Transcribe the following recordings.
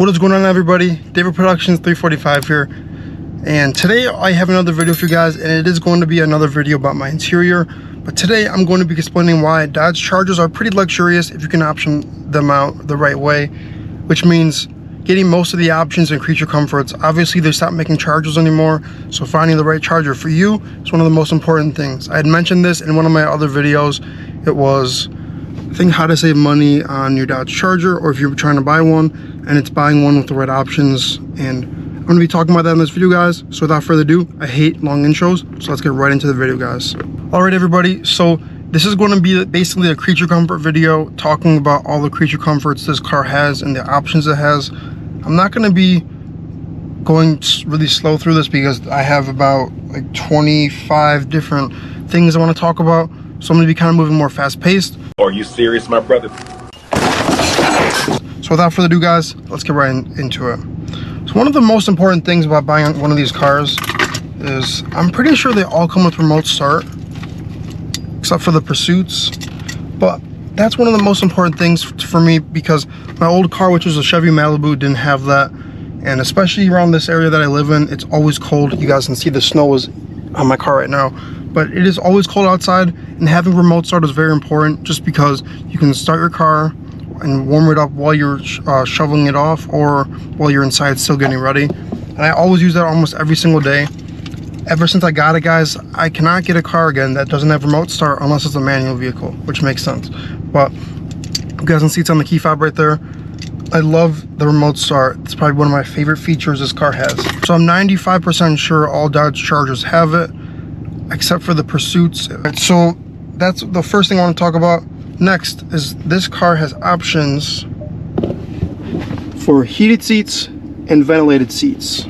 What is going on, everybody? David Productions 345 here, and today I have another video for you guys, and it is going to be another video about my interior. But today I'm going to be explaining why Dodge Chargers are pretty luxurious if you can option them out the right way, which means getting most of the options and creature comforts. Obviously they stopped making chargers anymore, so finding the right charger for you is one of the most important things. I had mentioned this in one of my other videos. It was, I think, how to save money on your Dodge Charger, or if you're trying to buy one, and it's buying one with the right options. And I'm going to be talking about that in this video, guys. So without further ado, I hate long intros, so let's get right into the video, guys. Alright, everybody, so this is going to be basically a creature comfort video, talking about all the creature comforts this car has and the options it has. I'm not going to be going really slow through this because I have about like 25 different things I want to talk about, so I'm going to be kind of moving more fast-paced. Are you serious, my brother? So without further ado, guys, let's get right into it. So one of the most important things about buying one of these cars is I'm pretty sure they all come with remote start, except for the Pursuits. But that's one of the most important things for me, because my old car, which was a Chevy Malibu, didn't have that. And especially around this area that I live in, it's always cold. You guys can see the snow is on my car right now, but it is always cold outside, and having remote start is very important, just because you can start your car and warm it up while you're shoveling it off, or while you're inside still getting ready. And I always use that almost every single day. Ever since I got it, guys, I cannot get a car again that doesn't have remote start unless it's a manual vehicle, which makes sense. But you guys can see it's on the key fob right there. I love the remote start. It's probably one of my favorite features this car has. So I'm 95% sure all Dodge Chargers have it, except for the Pursuits. So that's the first thing I want to talk about. Next is this car has options for heated seats and ventilated seats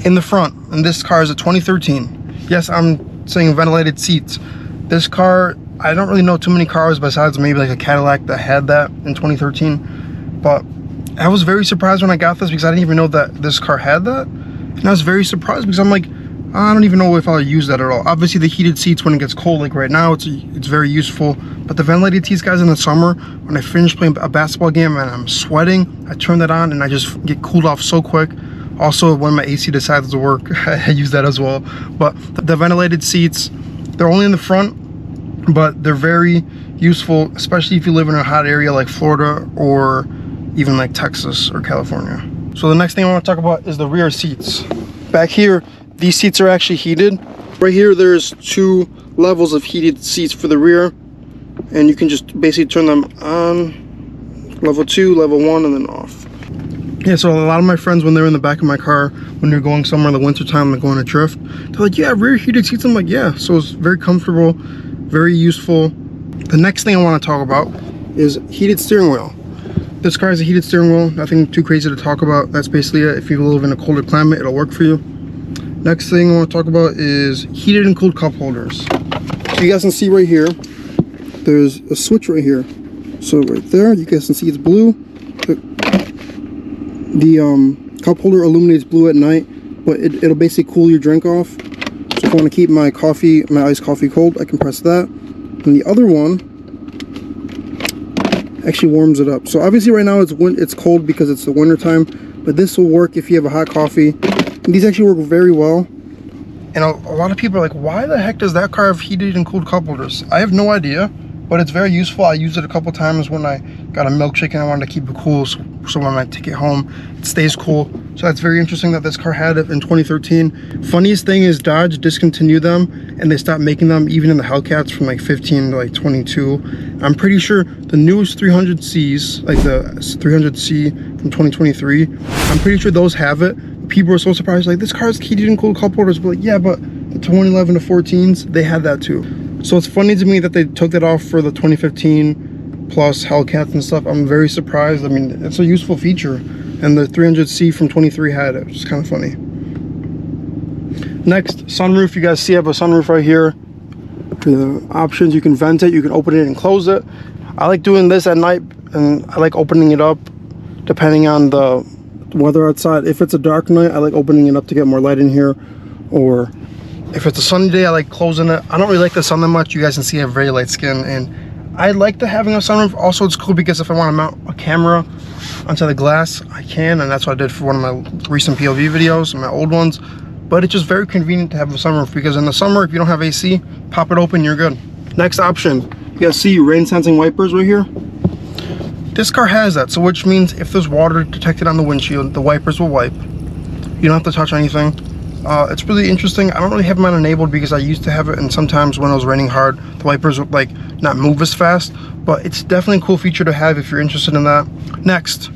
in the front. And this car is a 2013. Yes, I'm saying ventilated seats. This car, I don't really know too many cars besides maybe like a Cadillac that had that in 2013. But I was very surprised when I got this, because I didn't even know that this car had that. And I was very surprised because I'm like, I don't even know if I'll use that at all. Obviously the heated seats when it gets cold, like right now, it's very useful. But the ventilated seats, guys, in the summer, when I finish playing a basketball game and I'm sweating, I turn that on and I just get cooled off so quick. Also, when my AC decides to work, I use that as well. But the ventilated seats, they're only in the front, but they're very useful, especially if you live in a hot area like Florida or even like Texas or California. So the next thing I want to talk about is the rear seats. Back here, these seats are actually heated. Right here, there's two levels of heated seats for the rear, and you can just basically turn them on, level 2, level 1, and then off. Yeah, so a lot of my friends, when they're in the back of my car, when they're going somewhere in the winter time, like going on a drift, they're like, yeah, rear heated seats. I'm like, yeah. So it's very comfortable, very useful. The next thing I want to talk about is heated steering wheel. This car has a heated steering wheel, nothing too crazy to talk about. That's basically it. If you live in a colder climate, it'll work for you. Next thing I want to talk about is heated and cooled cup holders. So you guys can see right here, there's a switch right here. So right there, you guys can see it's blue. The cup holder illuminates blue at night, but it'll basically cool your drink off. So if I want to keep my coffee, my iced coffee cold, I can press that. And the other one actually warms it up. So obviously right now it's cold because it's the winter time, but this will work if you have a hot coffee. And these actually work very well. And a lot of people are like, why the heck does that car have heated and cooled cup holders? I have no idea, but it's very useful. I used it a couple times when I got a milkshake and I wanted to keep it cool, so when I take it home, it stays cool. So that's very interesting that this car had it in 2013. Funniest thing is Dodge discontinued them, and they stopped making them even in the Hellcats from like 15 to like 22. I'm pretty sure the newest 300Cs, like the 300C from 2023, I'm pretty sure those have it. People are so surprised, like, this car's heated and cooled cup holders, but like, yeah, but the 2011 to 14s, they had that too. So it's funny to me that they took that off for the 2015 plus Hellcats and stuff. I'm very surprised. I mean, it's a useful feature, and the 300C from 23 had it, which is kind of funny. Next, sunroof. You guys see I have a sunroof right here. The options, you can vent it, you can open it and close it. I like doing this at night, and I like opening it up depending on the weather outside. If it's a dark night, I like opening it up to get more light in here, or if it's a sunny day, I like closing it. I don't really like the sun that much. You guys can see I have very light skin, and I like the having a sunroof. Also, it's cool because if I want to mount a camera onto the glass, I can, and that's what I did for one of my recent POV videos, my old ones. But it's just very convenient to have a sunroof because in the summer, if you don't have AC, pop it open, you're good. Next option, you guys see rain sensing wipers right here? This car has that, so which means if there's water detected on the windshield, the wipers will wipe. You don't have to touch anything. It's really interesting. I don't really have mine enabled because I used to have it, and sometimes when it was raining hard, the wipers would like not move as fast, but it's definitely a cool feature to have if you're interested in that. Next,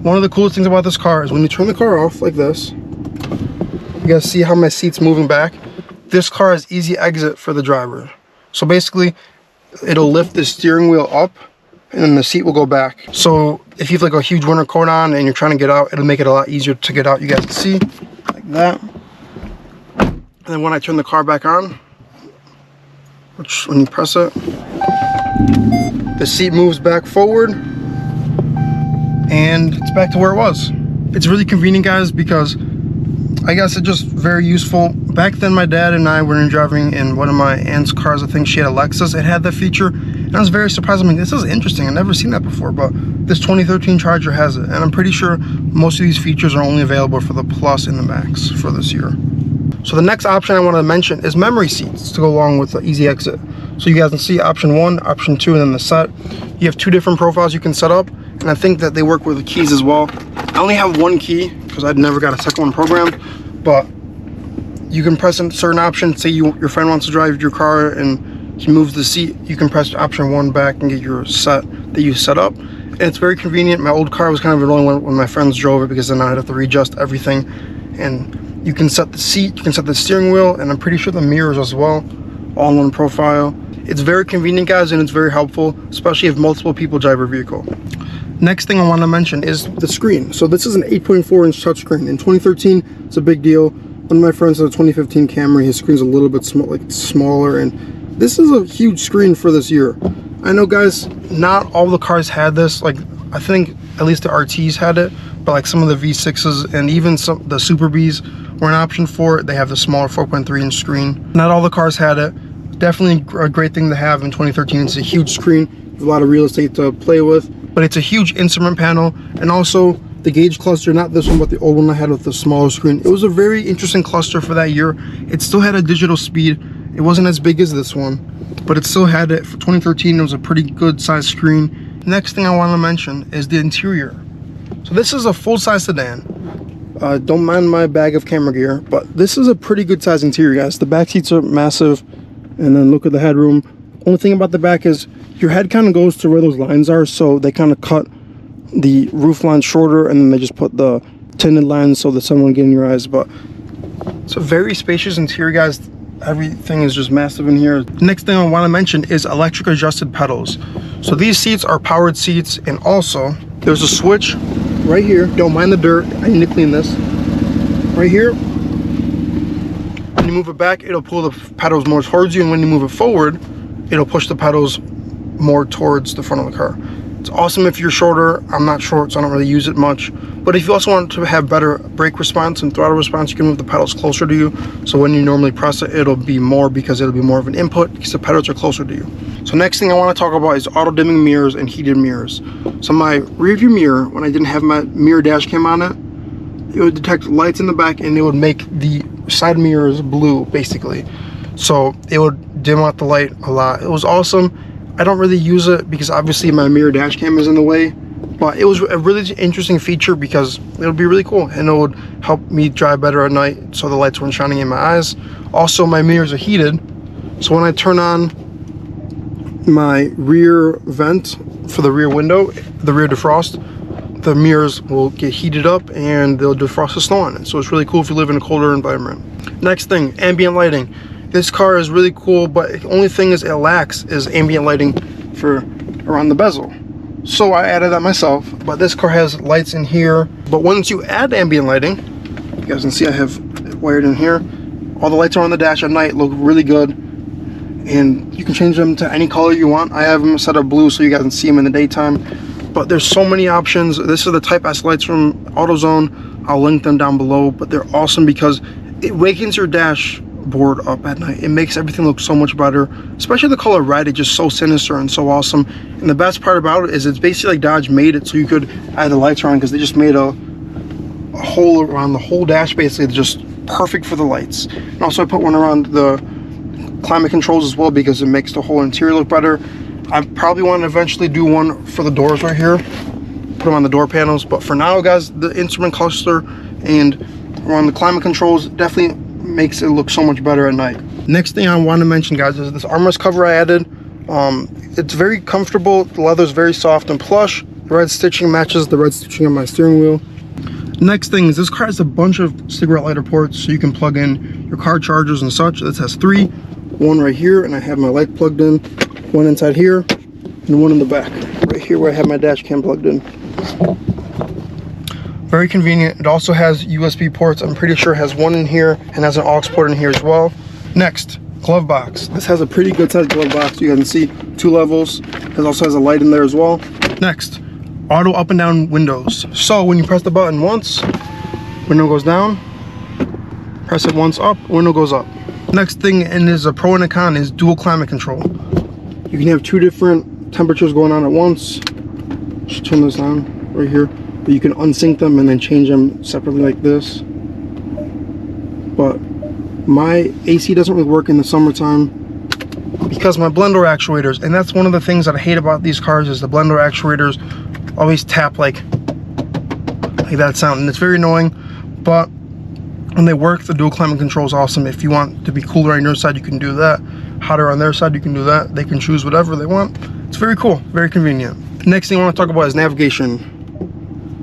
one of the coolest things about this car is when you turn the car off like this, you guys see how my seat's moving back? This car has easy exit for the driver. So basically, it'll lift the steering wheel up and then the seat will go back. So if you have like a huge winter coat on and you're trying to get out, it'll make it a lot easier to get out. You guys can see, like that. And then when I turn the car back on, which when you press it, the seat moves back forward and it's back to where it was. It's really convenient, guys, because I guess it's just very useful. Back then, my dad and I were driving in one of my aunt's cars. I think she had a Lexus. It had that feature, and I was very surprised. I mean, this is interesting. I've never seen that before, but this 2013 Charger has it, and I'm pretty sure most of these features are only available for the Plus and the Max for this year. So the next option I want to mention is memory seats to go along with the easy exit. So you guys can see option 1, option 2, and then the set. You have 2 different profiles you can set up, and I think that they work with the keys as well. I only have 1 key because I'd never got a second one programmed, but you can press a certain option. Say your friend wants to drive your car and he moves the seat, you can press option 1 back and get your set that you set up. And it's very convenient. My old car was kind of annoying when my friends drove it because then I'd have to readjust everything. And you can set the seat, you can set the steering wheel, and I'm pretty sure the mirrors as well, all in one profile. It's very convenient, guys, and it's very helpful, especially if multiple people drive your vehicle. Next thing I want to mention is the screen. So this is an 8.4-inch touchscreen. In 2013, it's a big deal. One of my friends has a 2015 Camry. His screen's a little bit smaller, and this is a huge screen for this year. I know, guys, not all the cars had this. Like, I think at least the RTs had it, but like some of the V6s and even some the Super Bs were an option for it. They have the smaller 4.3-inch screen. Not all the cars had it. Definitely a great thing to have in 2013. It's a huge screen, a lot of real estate to play with, but it's a huge instrument panel, and also the gauge cluster, not this one, but the old one I had with the smaller screen. It was a very interesting cluster for that year. It still had a digital speed. It wasn't as big as this one, but it still had it. For 2013, it was a pretty good size screen. Next thing I want to mention is the interior. So this is a full-size sedan. Don't mind my bag of camera gear, but this is a pretty good size interior, guys. The back seats are massive, and then look at the headroom. Only thing about the back is your head kind of goes to where those lines are, so they kind of cut the roof line shorter, and then they just put the tinted lines so the sun won't get in your eyes. But it's a very spacious interior, guys. Everything is just massive in here. The next thing I want to mention is electric adjusted pedals. So these seats are powered seats, and also there's a switch right here. Don't mind the dirt, I need to clean this. Right here, when you move it back, it'll pull the pedals more towards you, and when you move it forward, it'll push the pedals more towards the front of the car. It's awesome if you're shorter. I'm not short, so I don't really use it much. But if you also want to have better brake response and throttle response, you can move the pedals closer to you. So when you normally press it, it'll be more because it'll be more of an input because the pedals are closer to you. So next thing I want to talk about is auto dimming mirrors and heated mirrors. So my rear view mirror, when I didn't have my mirror dash cam on it, it would detect lights in the back and it would make the side mirrors blue, basically. So it would dim out the light a lot. It was awesome. I don't really use it because obviously my mirror dash cam is in the way, but it was a really interesting feature because it would be really cool and it would help me drive better at night so the lights weren't shining in my eyes. Also, my mirrors are heated, so when I turn on my rear vent for the rear window, the rear defrost, the mirrors will get heated up and they'll defrost the snow on it. So it's really cool if you live in a colder environment. Next thing, ambient lighting. This car is really cool, but the only thing is it lacks is ambient lighting for around the bezel. So I added that myself, but this car has lights in here. But once you add ambient lighting, you guys can see I have it wired in here. All the lights are on the dash at night, look really good. And you can change them to any color you want. I have them set up blue so you guys can see them in the daytime. But there's so many options. This is the Type S lights from AutoZone. I'll link them down below, but they're awesome because it wakens your dash board up at night. It makes everything look so much better, especially the color red. It's just so sinister and so awesome. And the best part about it is it's basically like Dodge made it so you could add the lights around, because they just made a hole around the whole dash, basically just perfect for the lights. And also I put one around the climate controls as well, because it makes the whole interior look better. I probably want to eventually do one for the doors right here, put them on the door panels, but for now guys, the instrument cluster and around the climate controls definitely makes it look so much better at night. Next thing I want to mention guys is this armrest cover I added. It's very comfortable. The leather is very soft and plush. The red stitching matches the red stitching on my steering wheel. Next thing is this car has a bunch of cigarette lighter ports, so you can plug in your car chargers and such. This has 3, one right here, and I have my light plugged in, one inside here, and one in the back right here where I have my dash cam plugged in. Very convenient. It also has USB ports. I'm pretty sure it has one in here and has an aux port in here as well. Next, glove box. This has a pretty good sized glove box. You can see 2 levels. It also has a light in there as well. Next, auto up and down windows. So when you press the button once, window goes down. Press it once up, window goes up. Next thing, and is a pro and a con, is dual climate control. You can have 2 different temperatures going on at once. Just turn this on right here. But you can unsync them and then change them separately like this. But my AC doesn't really work in the summertime because my blend door actuators, and that's one of the things that I hate about these cars, is the blend door actuators always tap like that sound, and it's very annoying. But when they work, the dual climate control is awesome. If you want to be cooler on your side, you can do that. Hotter on their side, you can do that. They can choose whatever they want. It's very cool, very convenient. Next thing I want to talk about is navigation.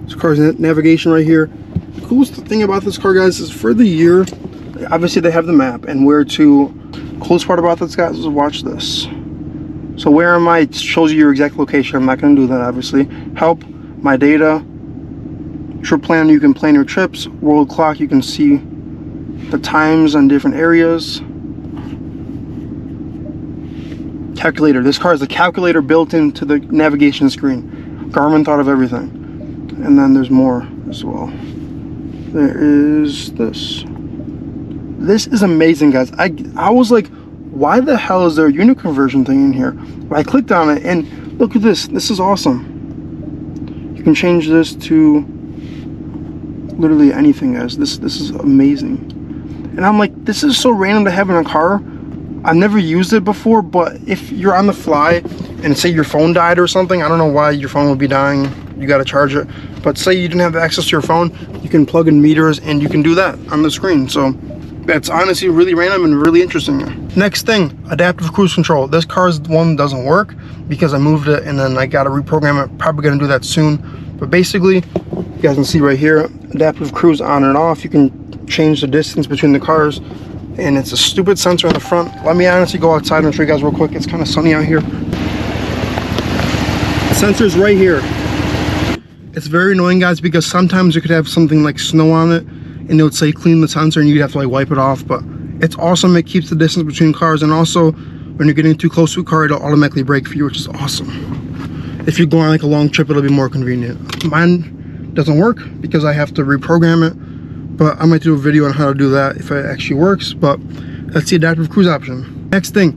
This car's navigation right here. The coolest thing about this car, guys, is for the year, obviously they have the map and where to. Coolest part about this, guys, is watch this. So where am I? It shows you your exact location. I'm not going to do that, obviously. Help, my data, trip plan, you can plan your trips. World clock, you can see the times on different areas. Calculator. This car has a calculator built into the navigation screen. Garmin thought of everything. And then there's more as well. There is this. This is amazing, guys. I was like, why the hell is there a unit conversion thing in here? But I clicked on it and look at this. This is awesome. You can change this to literally anything, guys. This is amazing. And I'm like, this is so random to have in a car. I've never used it before, but if you're on the fly and say your phone died or something, I don't know why your phone would be dying. You got to charge it. But say you didn't have access to your phone, you can plug in meters and you can do that on the screen. So that's honestly really random and really interesting. Next thing, adaptive cruise control. This car's one doesn't work because I moved it and then I got to reprogram it. Probably going to do that soon. But basically, you guys can see right here, adaptive cruise on and off. You can change the distance between the cars. And it's a stupid sensor on the front. Let me honestly go outside and show you guys real quick. It's kind of sunny out here. The sensor's right here. It's very annoying, guys, because sometimes you could have something like snow on it and it would say clean the sensor and you'd have to like wipe it off. But it's awesome. It keeps the distance between cars, and also when you're getting too close to a car, it'll automatically brake for you, which is awesome. If you go on like a long trip, it'll be more convenient. Mine doesn't work because I have to reprogram it. But I might do a video on how to do that if it actually works. But that's the adaptive cruise option. Next thing,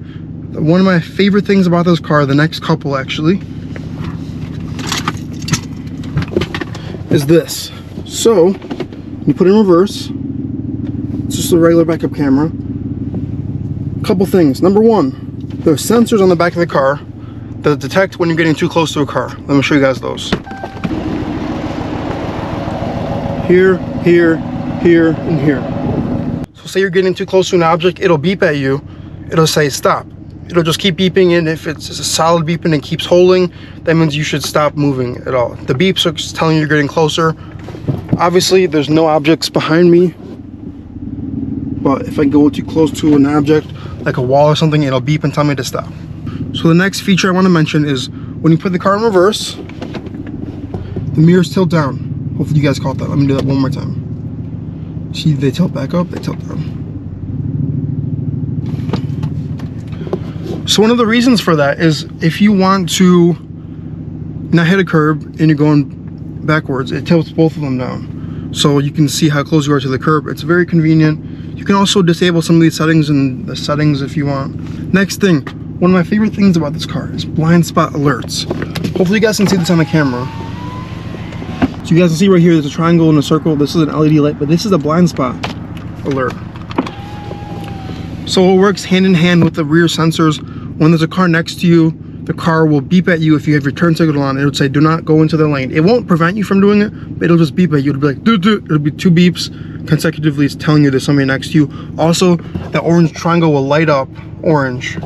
one of my favorite things about this car, the next couple actually, is this. So you put it in reverse. It's just a regular backup camera. Couple things. Number one, there are sensors on the back of the car that detect when you're getting too close to a car. Let me show you guys those. Here, here, here, and here. So say you're getting too close to an object, it'll beep at you. It'll say stop. It'll just keep beeping, and if it's a solid beeping and keeps holding, that means you should stop moving at all. The beeps are just telling you you're getting closer. Obviously, there's no objects behind me, but if I go too close to an object, like a wall or something, it'll beep and tell me to stop. So the next feature I want to mention is when you put the car in reverse, the mirrors tilt down. Hopefully you guys caught that. Let me do that one more time. See, they tilt back up, they tilt down. So one of the reasons for that is if you want to not hit a curb and you're going backwards, it tilts both of them down. So you can see how close you are to the curb. It's very convenient. You can also disable some of these settings in the settings if you want. Next thing, one of my favorite things about this car is blind spot alerts. Hopefully you guys can see this on the camera. So you guys can see right here, there's a triangle and a circle. This is an LED light, but this is a blind spot alert. So it works hand in hand with the rear sensors. When there's a car next to you, the car will beep at you if you have your turn signal on. It would say, do not go into the lane. It won't prevent you from doing it, but it'll just beep at you. It'll be like, doo doo. It'll be 2 beeps consecutively telling you there's somebody next to you. Also, the orange triangle will light up orange.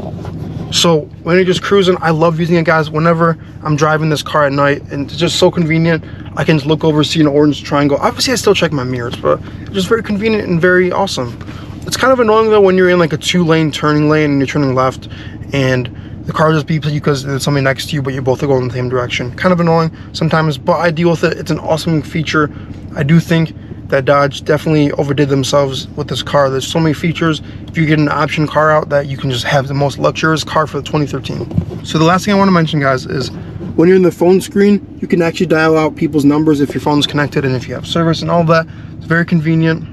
So when you're just cruising, I love using it, guys. Whenever I'm driving this car at night, and it's just so convenient. I can just look over, see an orange triangle. Obviously, I still check my mirrors, but it's just very convenient and very awesome. It's kind of annoying though when you're in like a 2-lane turning lane and you're turning left, and the car just beeps at you because there's somebody next to you, but you both are going in the same direction. Kind of annoying sometimes, but I deal with it. It's an awesome feature. I do think that Dodge definitely overdid themselves with this car. There's so many features. If you get an option car out, that you can just have the most luxurious car for the 2013. So the last thing I want to mention, guys, is when you're in the phone screen, you can actually dial out people's numbers if your phone's connected and if you have service and all that. It's very convenient.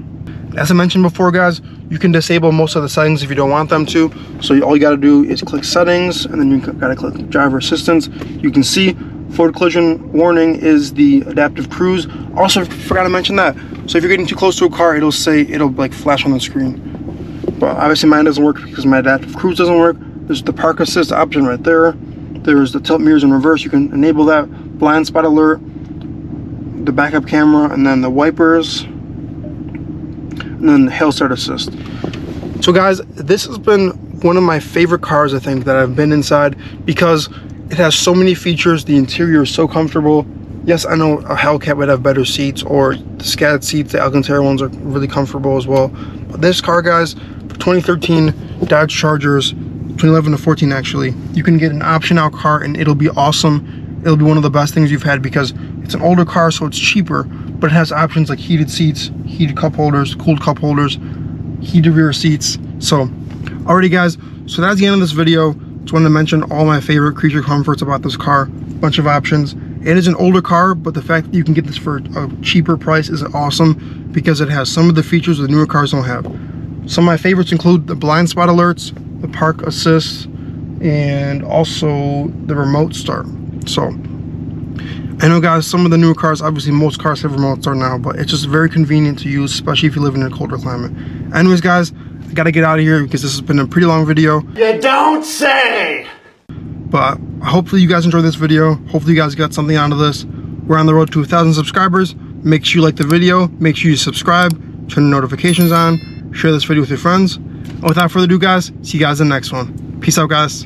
As I mentioned before, guys, you can disable most of the settings if you don't want them to. So all you got to do is click settings, and then you got to click driver assistance. You can see forward collision warning is the adaptive cruise. Also, forgot to mention that. So if you're getting too close to a car, it'll like flash on the screen. But obviously mine doesn't work because my adaptive cruise doesn't work. There's the park assist option right there. There's the tilt mirrors in reverse. You can enable that. Blind spot alert, the backup camera, and then the wipers, and then the hail start assist. So guys, this has been one of my favorite cars, I think, that I've been inside, because it has so many features. The interior is so comfortable. Yes, I know a Hellcat would have better seats, or the scattered seats, the Alcantara ones are really comfortable as well. But this car, guys, for 2013 Dodge Chargers, 2011 to 14 actually, you can get an option out car and it'll be awesome. It'll be one of the best things you've had, because it's an older car, so it's cheaper, but it has options like heated seats, heated cup holders, cooled cup holders, heated rear seats. So alrighty guys, so that's the end of this video. Just wanted to mention all my favorite creature comforts about this car. Bunch of options. It is an older car, but the fact that you can get this for a cheaper price is awesome, because it has some of the features that newer cars don't have. Some of my favorites include the blind spot alerts, the park assist, and also the remote start. So I know, guys, some of the newer cars, obviously most cars have remote start now, but it's just very convenient to use, especially if you live in a colder climate. Anyways, guys, I gotta get out of here because this has been a pretty long video. You don't say! But hopefully you guys enjoyed this video. Hopefully you guys got something out of this. We're on the road to 1,000 subscribers. Make sure you like the video. Make sure you subscribe. Turn the notifications on. Share this video with your friends. And without further ado, guys, see you guys in the next one. Peace out, guys.